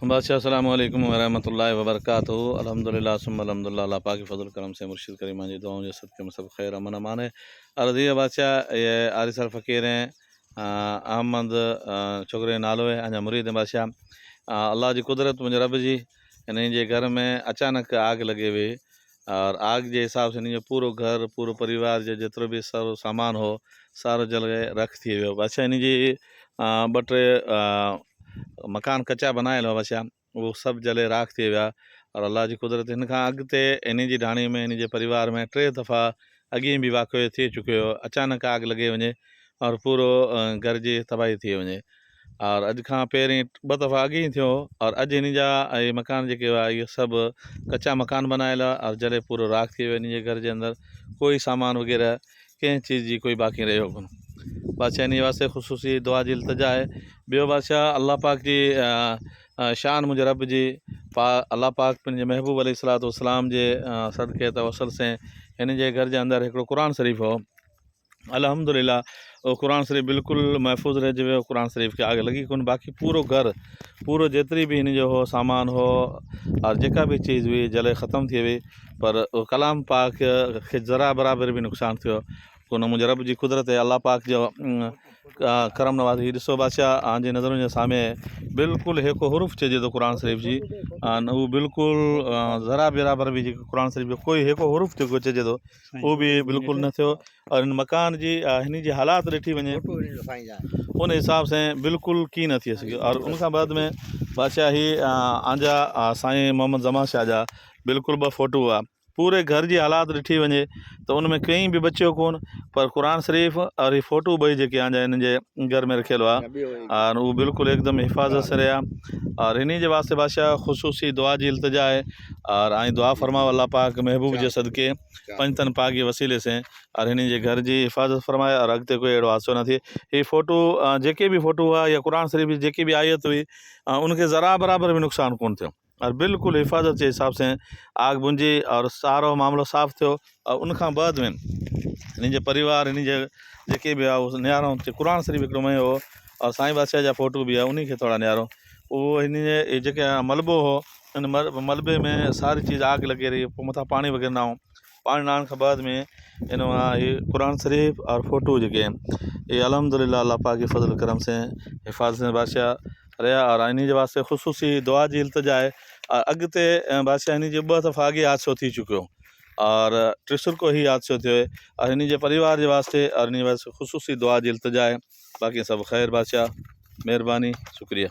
बादशाह अस्सलामु अलैकुम वरहमतुल्लाहि वबरकातुहू। अल्हम्दुलिल्लाह सुम्मा अल्हम्दुलिल्लाह, अल्लाह पाक के फजल करम से मुर्शिद करीम जी दुआओं के सदक़े में सब खैर अमन अमान है। अर्ज़ है बादशाह ये आरिसर फ़कीर हैं अहमद छोकरे नालो है, अञा मुरीद हैं बादशाह। अल्लाह जी कुदरत मुंहिंजे रब जी, हिन जे घर में अचानक आग लॻे वई और आग जे हिसाब से हिन जो पूरो घर पूरो परिवार जो जेतिरो बि सारो सामान हो सारो जल रख थी वियो बादशाह। हिन जी ॿ टे मकान कच्चा बनायल हुआ बादशाह, वो सभु जले राख थी विया। और अल्लाह जी कुदरत हिन खां अॻिते इन जी ढाणी में इन जे परिवार में 3 दफ़ा अॻे बि वाक़ियो थी चुकियो, अचानक आग लॻे वञे और पूरो घर जी तबाही थी वञे। और अॼु खां पहिरीं 2 दफ़ा अॻे ई थियो और अॼु हिन जा इहे मकान जेके हुआ इहे सभु कच्चा मकान बनायल हुआ और जले पूरो राख थी वियो। इन जे घर जे अंदरि कोई सामान वग़ैरह कंहिं चीज़ जी कोई बाक़ी रहियो कोन बादशाह। इन वास्ते ख़ुसूसी दुआ जी इल्तिजा आहे। ॿियो बादशाह अल्लाह पाक जी शान मुंहिंजे रब जी अल्लाह पाक पंहिंजे महबूब अलैहिस्सलाम जे सदक़े तवसल से हिन जे घर जे अंदरि हिकिड़ो क़ुर शरीफ़ हो। अल्हम्दुलिल्लाह वो क़ुर शरीफ़ बिल्कुलु महफ़ूज़ रहिजी वियो। क़ुर शरीफ़ खे आग लॻी कोन, बाक़ी पूरो घर पूरो जेतिरी बि हिन जो हो सामान हो और जेका बि चीज़ हुई जले ख़तमु थी वई, पर कलाम पाक खे ज़रा बराबरि बि नुक़सानु थियो कोन। मुंहिंजे रब जी कुदरत है, अल्लाह पाक जो करम नवाज़ी। ॾिसो बादशाह जे नज़रुनि जे साम्हूं बिल्कुलु हिकु हुरुफ़ चइजे थो क़ुर शरीफ़ जी, उहो बिल्कुलु ज़रा बराबरि बि जेको क़ुर शरीफ़ जो कोई हिकु हुरुफ़ जेको चइजे थो उहो बि बिल्कुलु न थियो। और हिन मकान जी हिन जी हालात ॾिठी वञे उन हिसाब सां बिल्कुलु की न थी सघियो। और उनखां बाद में बादशाह ही आंजा साईं मोहम्मद ज़मा शाह जा बिल्कुलु 2 फ़ोटू हुआ। पूरे घर जी हालात ॾिठी वञे त उन में कंहिं बि बचियो कोन, पर क़ुर शरीफ़ और ही फ़ोटू ॿई जेके आंजा हिन जे घर में रखियल हुआ और उहो बिल्कुलु हिकदमि हिफ़ाज़त से रहिया। और हिन जे वास्ते बादशाह ख़ुसूसी दुआ जी इल्तिजा आहे और ऐं दुआ फरमाओ अल्लाह पाक महबूब जे सदक़े पंजतन पाक जे वसीले से और हिन जे घर जी हिफ़ाज़त फरमाए और अॻिते कोई अहिड़ो हादसो न थिए। ही फ़ोटू जेके बि फ़ोटू हुआ या क़ुर शरीफ़ जी जेकी बि आयत हुई उनखे ज़रा बराबरि बि नुक़सानु कोन थियो और बिल्कुलु हिफ़ाज़त जे हिसाब से आग बुंझी और सारो मामिलो साफ़ थियो। और उनखां बाद में हिन जे परिवार हिन जे जेके बि आहे उहो नियारो क़ुर शरीफ़ हिकिड़ो मयो हो और साईं बादशाह जा फ़ोटू बि आहे उन खे थोरा नियारो। उहो हिन जे जेके मलबो हो हिन मलबे में सारी चीज़ आग लॻी रही, पोइ मथां पाणी वग़ैरह न हो। पाणी न आणण खां बाद में इन हीअ क़ुर शरीफ़ और फ़ोटू जेके आहिनि ये अल्हम्दुलिल्लाह अल्लाह पाक के फज़ल करम से हिफ़ाज़त बादशाह रहिया। और इन जे वास्ते ख़ुसूसी दुआ जी इल्तिजा आहे। और अॻिते बादशाह हिन जे 2 दफ़ा अॻे हादसो थी चुकियो और टिसुरको ही हादसो थियो है और हिन जे परिवार जे वास्ते और इन जे वास्ते ख़ुसूसी दुआ जी इल्तिजा आहे। बाक़ी सभु ख़ैर बादशाह, महिरबानी, शुक्रिया।